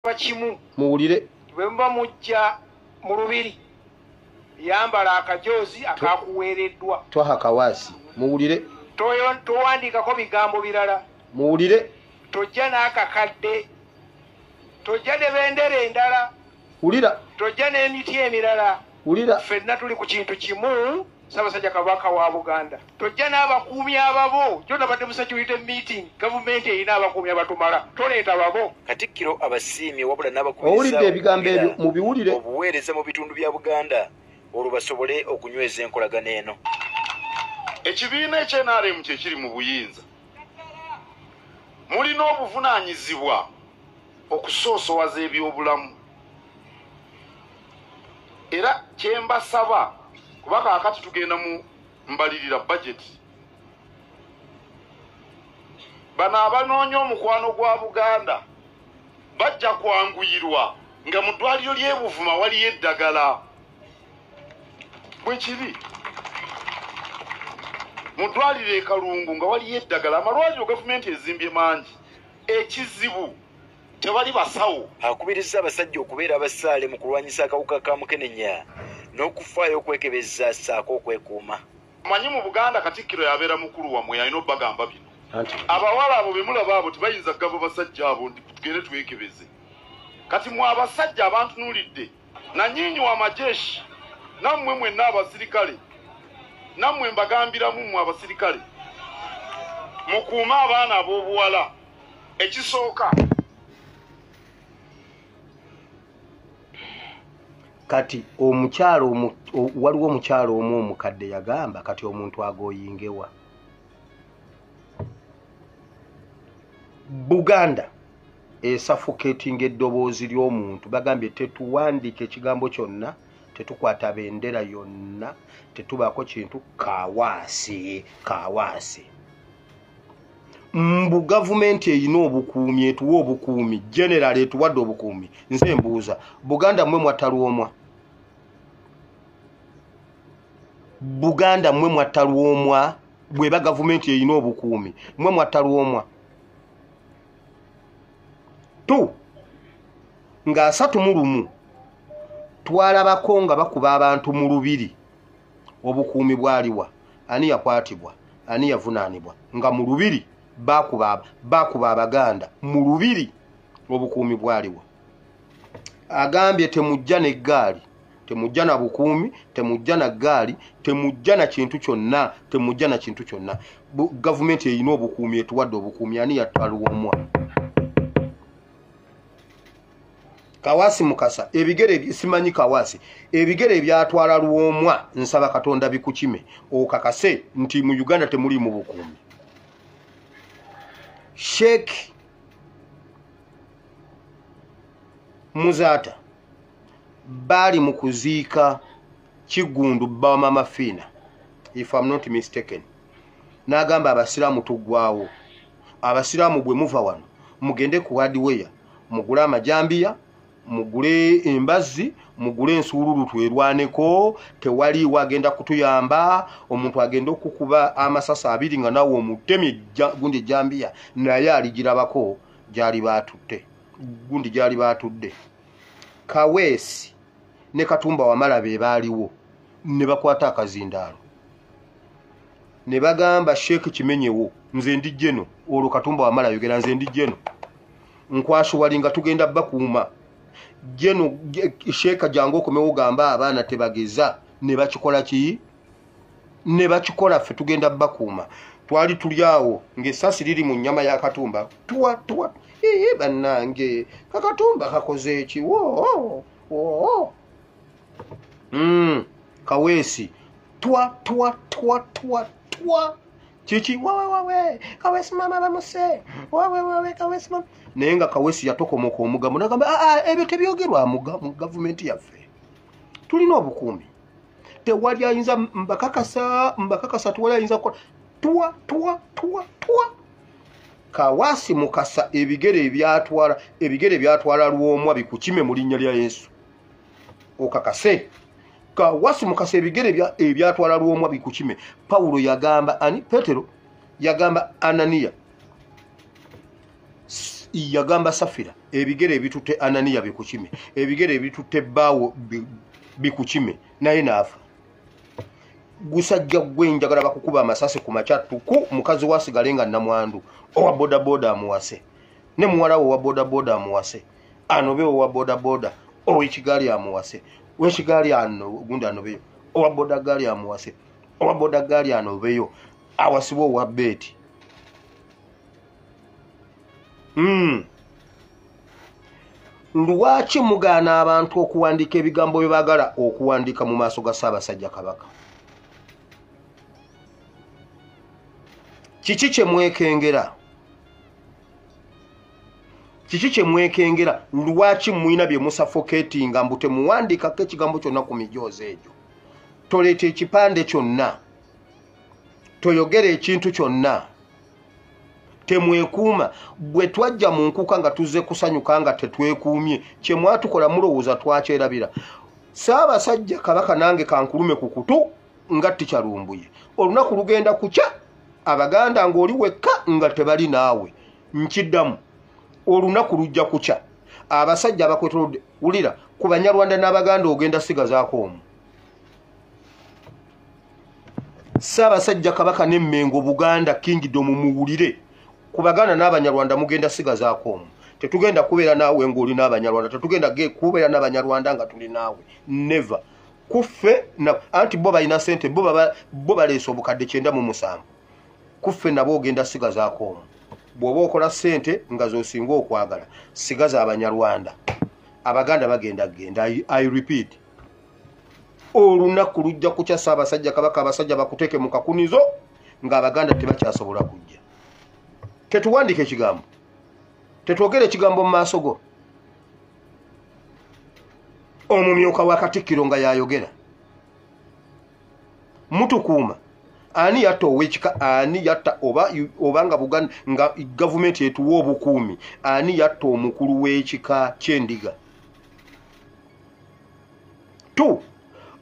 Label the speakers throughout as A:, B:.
A: bakimu
B: muwulire
A: bwemba mujja mu lubiri yambala akajoozi akakuweereddwa
B: twaha kawaasi muwulire
A: towandiikako bigambo birala
B: muwulire
A: tojja n'akakadde tojja ne bendera endala
B: wulira
A: tojja n'emiti emirala
B: wulira
A: ffenna tuli ku kintu kimu Ssaabasajja Kabaka wa Buganda tojja n'abakuumi ababo jona badde mu security meeting gavumenti erina abakuumi abatumala toleeta babo
C: Katikkiro abasiimye wabula n'abakuumi
B: owulidde ebigambo ebyo mubiwulire
C: obuweereza mu bitundu bya Buganda olwo basobole okunyweza enkolagana eno.
D: Ekibiina ekyenaremu kyekiri mu buyinza mulina obuvunaanyizibwa okusoosowaza ebyobulamu era kyembasaba kuba kaakati tugenda mu mbalirira bajeti bano abanoonya omukwano gwa Buganda bajja kwanguyirwa nga mu ddwaliro ly'e Buvuma waliyo eddagala bwe kiri mu ddwaliro e Kalungu nga waliyo eddagala amalwaliro gavumenti ezimbye mangi ekizibu tebali basawo.
C: Akubiriza abasajja okubeera abasaale mu kulwanyisa akawuka ka mukenenya n'okufaayo okwekebeza ssaako okwekuuma.
D: Manyi mu Buganda Katikkiro yabeera mukulu wammwe alina obbagamba bino abawala abo be mulaba abo tebayinza gava basajja abo tugende twekebeze kati mwe abasajja abantunuulidde nanyinyi wa majeshi nammwe mwenna abasirikale nammwe mbagambiramu mmwe abasirikale mukuume abaana ab'obuwala ekisooka
B: kati omukyalo waliwo omukyalo omu omukadde yagamba kati omuntu agoyingewa Buganda esuffocating eddoboozi ly'omuntu bagambye tetuwandiika ekigambo kyonna tetukwata bendera yonna tetubaako kintu kawaasi mbu gavumenti eyina obukuumi etuwa obukuumi general etuwadde obukuumi nze mbuuza Buganda mmwe mwatalwomwa Buganda mmwe mwatalwomwa bweba gavumenti eyina obukuumi mmwe mwatalwomwa tu nga 31 twalabako nga bakuba abantu mu lubiri obukuumi bwaliwa ani yakwatibwa ani yavunaanibwa nga mu lubiri bakuba Abaganda mu lubiri obukuumi bwaliwa agambye temujja n'eggaali temujja na bukuumi temujja na ggaali temujja na kintu kyonna temujja na kintu kyonna gavumenti eyina obukuumi etuwadde obukuumi ani yatalwomwa Kawaasi Mukasa ebigere simanyi Kawaasi ebigere ebyatwala Lwomwa nsaba Katonda bikukime okakase nti mu Uganda temuli mu bukuumi Sheikh Muzata bali mu kuziika Kigundu bba Mama Fina if I'm not mistaken n'agamba abasiraamu tuggwawo abasiraamu bwe muva wano mugende ku hardware mugule amajambiya mugule embazzi mugule ensuululu twerwaneko tewali wagenda kutuyamba omuntu agenda okukuba amasasa abiri nga nawe omutemi gundi jambiya naye aligirabako gyali batutte gundi gyali batudde Kaweesi ne Katumba Wamala be baaliwo ne bakwata akazindaalo ne bagamba Sheikh Kimenyewo nze ndi jeno olwo Katumba Wamala yogera nze ndi jeno nkwashu walinga tugenda bakuuma jeno Sheikh jangu okomewo gamba abaana tebageza ne bakikola ki ne bakikola ffe tugenda bakuuma twali tulyawo ng'essasi liri mu nnyama ya Katumba tuwa bannange Katumba kakoze eki Kaweesi twa kiki wawe Kaweesi mama bamuse wawe Kaweesi mama naye nga Kaweesi yatokomoka omugambo nagamba ebyo tebyogerwa mu gavumenti yaffe tulina obukuumi tewali ayinza mbakakasa tuwali ayinza kukola twa Kawaasi Mukasa ebigere ebyatwala Lwomwa bikukime mu linnya lya Yesu okakase Kawaasi Mukasa ebigere ebyatwala Lwomwa bikukime Paulo yagamba ani Petero yagamba Anania yagamba Safira ebigere ebitutte Ananiya bikukime, ebigere ebitutte Baawo bikukime, naye naafa. Gusajja gwe njagala bakukuba amasasi ku makyatuku, mukazi wasigale nga namwandu, owa bodaboda amuwase, ne muwala owa bodaboda amuwase, anobe owa bodaboda, ow'ekigaali amuwase, w'ekigaali gundi anobeyo, owa bodagali amuwase, owa bodagali anobeyo, awasibwa owa beeti. Lwaki mugaana abantu okuwandiika ebigambo bye baagala okuwandiika mu maaso ga Ssaabasajja Kabaka? Kiki kye mwekengera? Kiki kye mwekengera? Lwaki mwina bye musaffocatinga mbu temuwandiikako ekigambo kyonna ku mijoozi egyo? Toleeta ekipande kyonna, toyogera ekintu kyonna, temwekuuma. Bwe twajja mu nkuka nga tuzze kusanyuka nga tetwekuumye, kye mwatukola mulowooza twakyerabira. Ssaabasajja Kabaka nange kankulume ku kutu nga tikyalumbuye. Olunaku lugenda kukya, Abaganda ng'oli wekka nga tebali naawe. Nkiddamu, olunaku lujja kukya, abasajja abakwetolodde, wulira, ku Banyarwanda n'Abaganda ogenda sigazaako omu. Ssaabasajja Kabaka n'Emmengo Buganda Kingdom muwulire, ku Baganda n'Abanyarwanda mugenda sigazaako omu. Tetugenda kubeera naawe ng'oli n'Abanyarwanda, tetugenda kubeera n'Abanyarwanda nga tuli naawe. Never. Kuffe anti bo balina ssente, bo baleese obukadde 97. Kuffe nabo ogenda sigazaako omu. Bw'oba okola ssente nga z'osinga okwagala, sigaza Abanyarwanda. Abaganda bagenda genda. I repeat. Olunaku lujja kukya Ssaabasajja Kabaka abasajja bakuteeke mu kakunizo ng'Abaganda tebakyasobola kujja. Tetuwandike ekigambo, tetwogere ekigambo mu maaso go. Omumyuka wa Katikkiro nga yayogera, mutukuuma. Ani yatta ow'ekika, ani yatta oba nga Buganda nga gavumenti etuwa obukuumi, ani yatta omukulu w'ekika ky'endiga?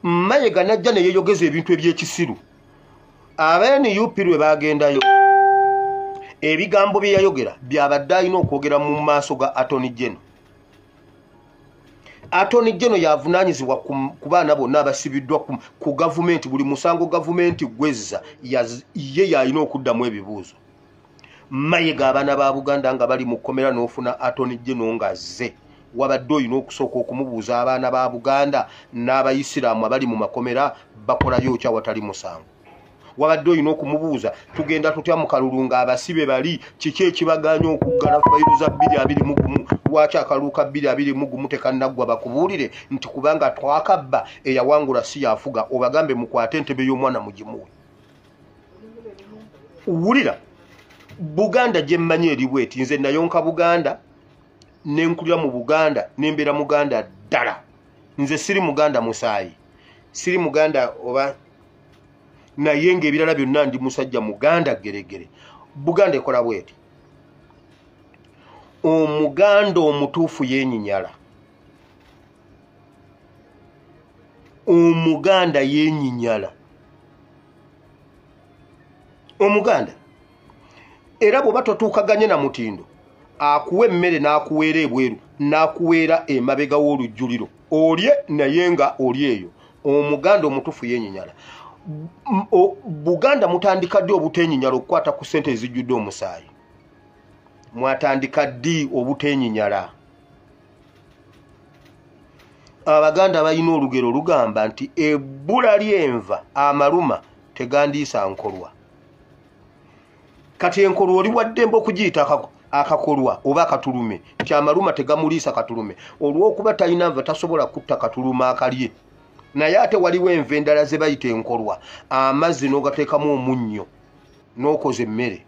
B: Mayiga najja ne yeeyogeza ebintu eby'ekisiru. Aba-NUP lwe bagendayo, ebigambo bye yayogera byabadde alina okwogera mu maaso ga Attorney General. Attorney General yavunaanyizibwa ku baana bonna abasibiddwa ku gavumenti. Buli musango gavumenti gwezza ye yalina okuddamu ebibuuzo. Mayiga abaana ba Buganda nga bali mu kkomera n'ofuna Attorney General ng'azze, wabadde olina okusooka okumubuuza abaana ba Buganda n'Abayisiraamu abali mu makomera bakolayo kya watali musango. Wabadde olina okumubuuza tugenda tutya mu kalulu ng'abasibe bali, kiki ekibaganya okuggala fayiro za 221, lwaki akalulu ka 221 tekannaggwa bakubuulire nti kubanga twakabba eyawangula si yafuga, obagambe mukwate entebe y'omwana mugimuwe. Wulira, Buganda gye mmanyi eri bweti, nze nayonka Buganda nenkulira mu Buganda nembeera Muganda ddala. Nze siri Muganda musaayi, siri Muganda oba naye ng'ebirala byonna ndi musajja Muganda geregere. Buganda ekola bweti, Omuganda omutuufu yeenyinyala, Omuganda yeenyinyala, Omuganda. Era bw'oba totuukaganye na mutindo, akuwa emmere n'akuweera ebweru, n'akuweera emabega w'olujjuliro, olye naye nga oli eyo. Omuganda omutuufu yeenyinyala. Buganda mutandika ddi obuteenyinyala okukwata ku ssente ezijjudde omusaayi? Mwatandika ddi obuteenyinyala? Abaganda balina olugero lugamba nti ebbula ly'enva amaluma tegandiisa nkolwa. Kati enkolwa oli waddembe okugiyita akakolwa oba akatulume, nti amaluma tegamuliisa katulume. Olw'okuba talina nva tasobola kutta katuluma akalye. Naye ate waliwo enva endala ze bayita enkolwa, amazzi n'ogateekamu omunnyo n'okoza emmere.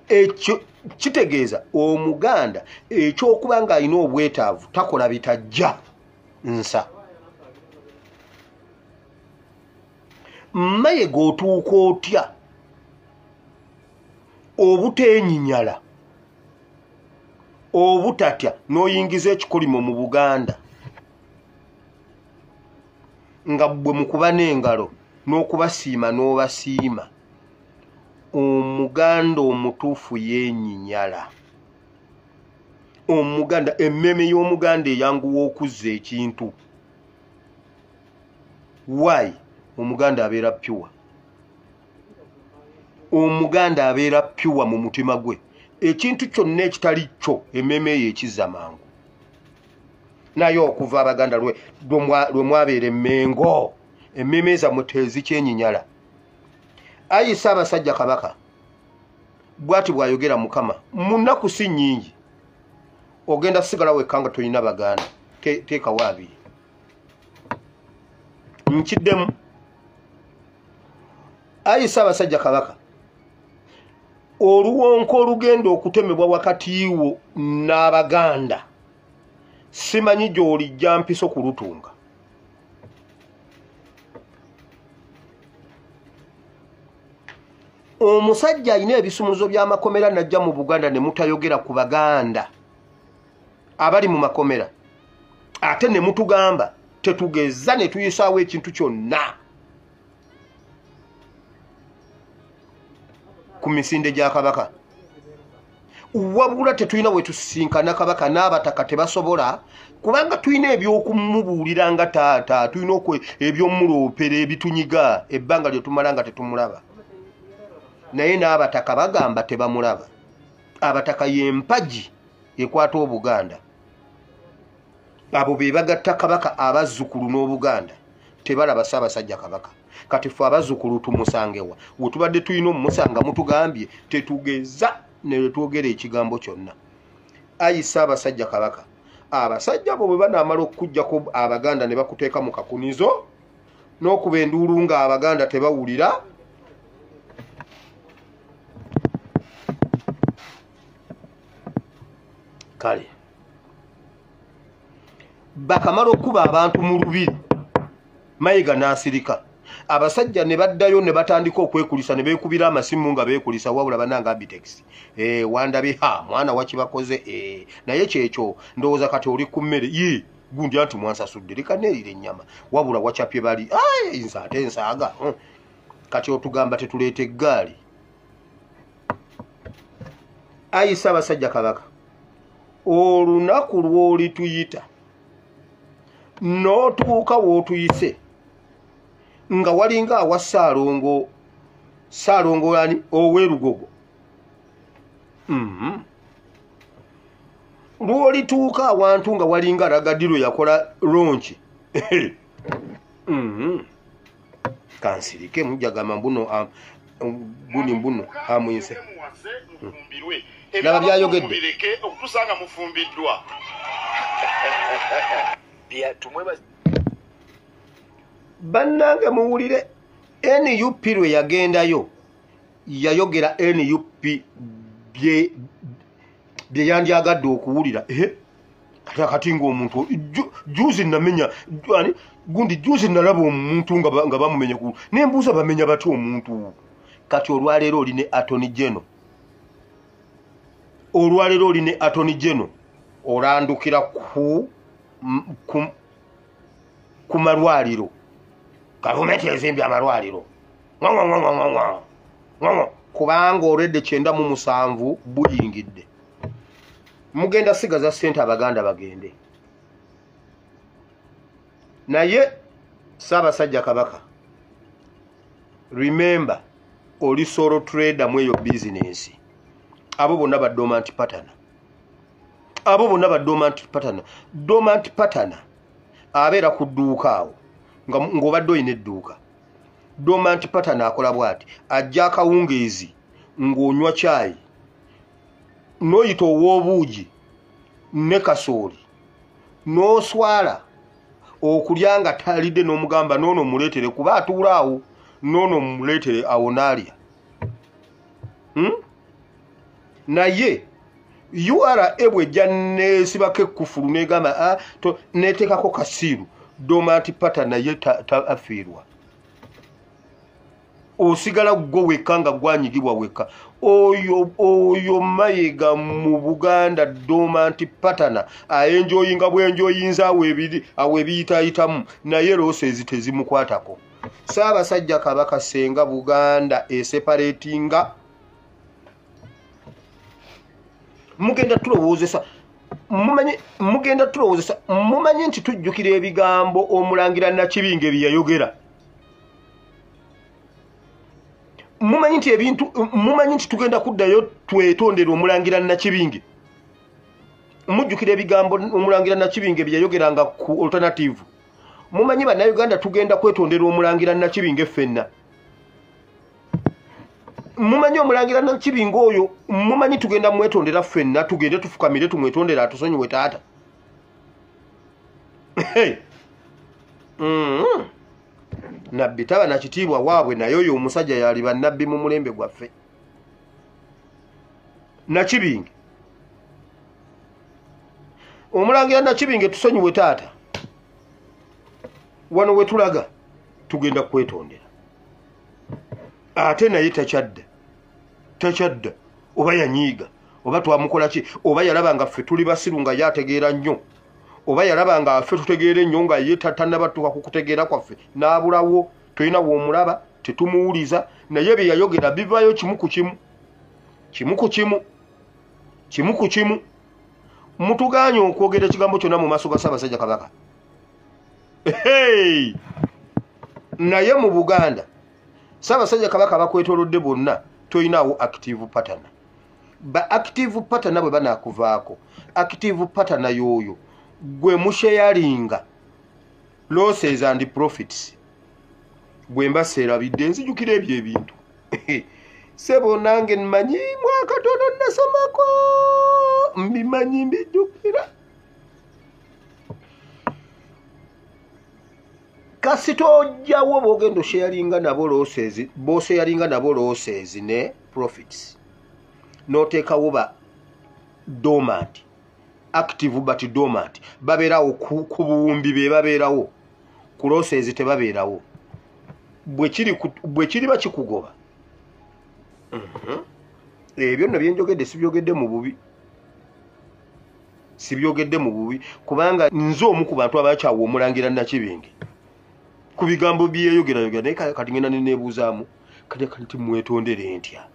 B: Ekyo kitegeeza Omuganda ekyokuba ng'alina obwetaavu takola bitajja nsa. Mayiga otuuka otya obuteenyinyala, obutatya n'oyingiza ekikolimo mu Buganda nga bwe mukuba n'engalo n'okubasiima n'obasiima? Omuganda omutuufu yeenyinyala. omuganda emmeme y'omuganda eyanguwa okuzza ekintu. Why? Omuganda abeera pure. Omuganda abeera pure mu mutima gwe. Ekintu kyonna ekitali kyo emmeme eyo ekizza mangu. Naye okuva abaganda lwe mwabeera emmengo emmeme zammwe tezikyenyinyala. Ayi Ssaabasajja Kabaka bw'ati bw'ayogera Mukama mu nnaku si nnyingi ogenda kusigala wekka nga tolina baganda. Teekawo abiri. Nkiddemu. Ayi Ssaabasajja Kabaka oluwonko olugenda okutemebwa wakati wo n'Abaganda simanyi gy'olijja mpiso ku lutunga. Omusajja alina ebisumuzo by'amakomera najja mu Buganda ne mutayogera ku Baganda abali mu makomera, ate ne mutugamba tetugeza ne tuyisaawo ekintu kyonna ku misinde gya Kabaka. Wabula tetulina we tusisinkana Kabaka n'abataka tebasobola kubanga tulina ebyokumubuulira nga taata, tulina ebyommuloopera ebitunyiga ebbanga lye tumala nga tetumulaba. Naye n'abataka bagamba tebamulaba. Abataka y'empagi ekwata Obuganda. Abo be bagatta Kabaka abazzukulu n'Obuganda tebalaba Ssaabasajja Kabaka. Kati ffe abazzukulu tumusangewa. We tubadde tulina omumusanga mutugambye tetugeza ne twogera ekigambo kyonna. Ayi Ssaabasajja Kabaka, abasajja bo bwe banaamala okukuggyako Abaganda ne bakuteeka mu kakunizo n'okuba enduulu nga Abaganda tebawulira, kale bakamala okuba abantu mu lubiri Mayiga n'asirika. Abasajja ne baddayo ne batandika okwekulisa ne beekubira amasimu nga beekulisa wabula bananga Abitex. Wandabye mwana wakibakoze naye kyekyo ndowooza kati oli ku mmere ye gundi anti mwansasudde leka neerira ennyama wabula wakyapye bali nze ate ensaaga kati otugamba tetuleeta eggaali. Ayi Ssaabasajja Kabaka olunaku lw'olituyita n'otuuka w'otuyise nga walinga awa Ssaalongo yani ow'Erugogo. Lw'olituuka awantu nga walinga Ragaddiro yakola ronchi kansirike mujjagamba mbuno guni mbuno amwise laba byayogedde
D: okutusanga mufumbiddwa.
B: Bannange muwulire NUP lwe yagendayo yayogera NUP bye yandyagadde okuwulira. Kati ng'omuntu juzi namenya gundi juzi nalaba omuntu nga bamumenya ku nembuuza bamenya batya omuntu. Kati olwaleero oli ne Attorney General, olwaleero oli ne Attorney General orandukira ku malwaliro. Gavumenti ezimbye amalwaliro kubanga olwedde 97 buyingidde. Mugenda sigaza ssente Abaganda bagende. Naye Ssaabasajja Kabaka, remember oli solo trader mu eyo business. Abo bonna ba dormant partner. Abo bonna ba dormant partner. Dormant partner abeera ku dduuka awo ng'obadde olina edduuka. Dormant partner akola bw'ati, ajja akawungeezi ng'onywa caayi n'oyita ow'obuugi ne kasooli n'oswala okulya nga talidde n'omugamba noono muleetere kuba atuula awo, noono muleetere awo n'alya. Naye URA bw'ejja neesibako ekkufulu n'egamba neeteekako kasiiru, dormant partner naye afiirwa. Osigala gwo wekka nga gwanyigibwa wekka. Oyo Mayiga mu Buganda dormant partner ayenjoyinga bwenjoyinza awo ebiyitayitamu naye loosezi tezimukwatako. Ssaabasajja Kabaka senga Buganda eseparatinga mugenda tulowoozesa mumanyi mugenda tulowozesa mumanyi nti tujjukira ebigambo Omulangira Nakibinge bye yayogera. Mumanyi nti ebintu mumanyi nti tugenda kuddayo twetondera Omulangira Nakibinge. Mujjukira ebigambo Omulangira Nakibinge bye yayogeranga ku alternative. Mumanyi bannayuganda tugenda kwetondera Omulangira Nakibinge ffenna. Mumanyi Omulangira Nakibinge oyo mumanyi tugenda mwetondera ffenna tugende tufukamire tumwetondera atusonyiwe taata. Nabbi taba na kitiibwa waabwe naye oyo omusajja yali bannabbi mu mulembe gwaffe. Nakibinge Omulangira Nakibinge tusonyiwe taata. Wano we tulaga tugenda kwetondera. Ate naye takyadda oba yanyiiga oba twamukola ki oba yalaba nga ffe tuli basiru nga yategeera nnyo oba yalaba nga ffe tutegeera ennyo nga ye tannabatuuka ku kutegeera kwaffe n'abulawo tulina w'omulaba tetumuwuliza naye bye yayogera bivaayo kimu ku kimu mutugaanye okwogera ekigambo kyonna mu maaso ga Ssaabasajja Kabaka. Naye mu Buganda Ssaabasajja Kabaka bakwetolodde bonna toyinaawo active partner. Ba active partner bwe banaakuvaako active partner y'oyo gwe musharinga losses and profits. Bwe mbaseerabidde nzijukira ebyo ebintu sebo nange mmanyi mwakatono nasomako mbimanyi mbijjukira. Kasitojawo bogendo sharinga nabo losses bo sharinga nabo losses ne profits notekawo ba dormant active but dormant baberawo ku buwumbi be baberawo ku losses tebabeerawo bwe kiri bakikugoba. Ebyo nabyo njogedde sibyogedde mu bubi kubanga nze omu ku bantu abakyawa Omulangira Nakibinge ku bigambo byeyogera naye kati ngenda nebuuzaamu kati mwetondere ntya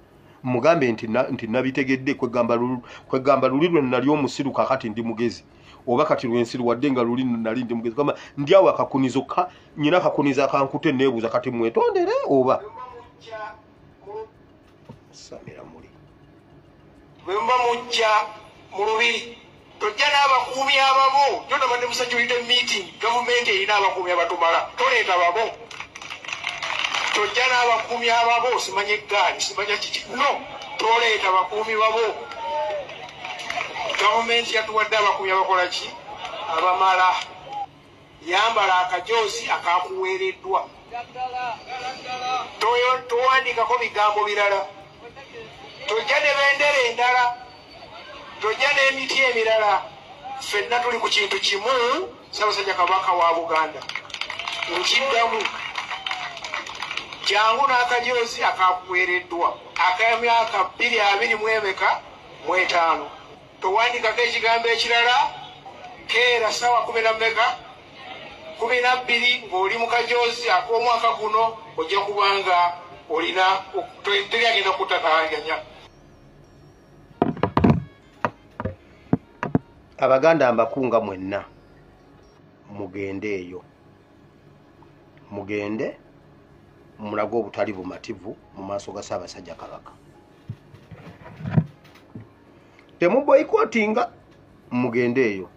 B: mugambe nti nabitegedde kwegamba luli lwe nali omusiru kakati ndi mugezi oba kati lwensiru wadde nga luli nali ndi mugezi kama ndi awo akakunizo nyina akakunizo akankute nebuuza kati mwetondere oba samira muli
A: bwemba mujja mu Lubiri tojja n'abakuumi ababo jona badde mu security meeting gavumenti erina abakuumi abatumala toleeta babo tojja n'abakuumi ababo simanye eggaali simanya kiki no toleeta abakuumi babo gavumenti yatuwadde abakuumi abakola ki abamala yambala akajoozi akakuweereddwa towandikako bigambo birala tojja ne bendera endala tojja n'emiti emirala ffenna tuli ku kintu kimu Ssaabasajja Kabaka wa Buganda nkiddamu jangu n'akajoozi akakuweereddwa ak'emyaka 2025 towandikako ekigambo ekirala keera ssaawa 12 ng'oli mu kajoozi ak'omwaka guno ojja kubanga olina teri agenda kutataganya.
B: Abaganda mbakunga mwenna mugende eyo mugende mulago obutali bumativu mu maaso ga Ssaabasajja Kabaka temuboyikotinga mugende eyo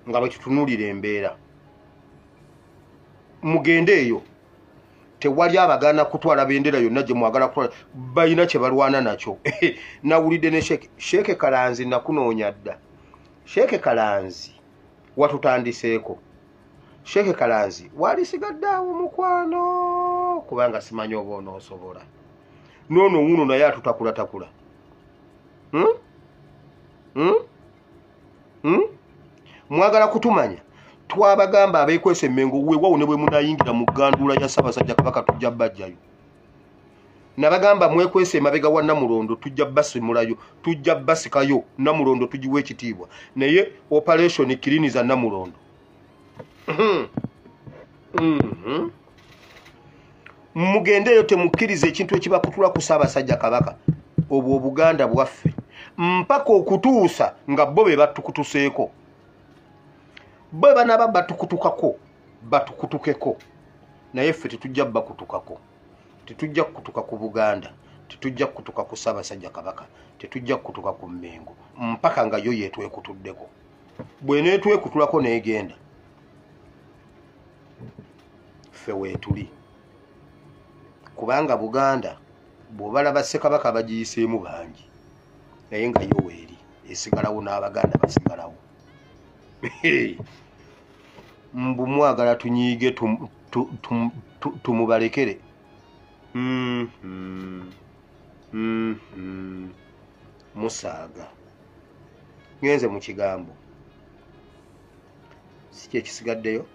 B: nga bwetutunuulira embeera mugende eyo tewali abagana kutwala bendera yonna gye mwagala kutwala balina kye balwana nakyo. Nawulidde ne Sheeke Kalanzi nakunoonya dda. Sheeke Kalanzi watutandiseeko. Sheeke Kalanzi walisigadde awo mukwano kubanga simanyi oba onoosobola. Noono wuno naye atutakulatakula. Mwagala kutumanya twabagamba abeekwese Mmengo weewawo ne bwe munayingira mu gganduula ya Ssaabasajja Kabaka tujja bajjayo. Nabagamba mwekwese mabega wa Namulondo tujja basimulayo tujja basikayo Namulondo tujiwe ekitiibwa naye operation Kiliniza Namulondo. Mugendeyo temukkiriza ekintu ekibakutula ku Ssaabasajja Kabaka obwo Obuganda bwaffe mpaka okutuusa nga bo be batukutuseeko. Bo banaba batukutukako batukutukeko, naye ffe tetujja bakutukako. Tetujja kutuka ku Buganda, tetujja kutuka ku Ssaabasajja Kabaka, tetujja kutuka ku Mmengo mpaka nga yo yeetwekutuddeko. Bwe neetwekutulako n'egenda, ffe weetuli. Kubanga Buganda bw'obalaba Ssekabaka bagiyiseemu bangi, naye nga yo weeri esigalawo n'Abaganda basigalawo. Mbu mwagala tunyiige tumubalekere. Musaaga ngenze mu kigambo si kye kisigaddeyo.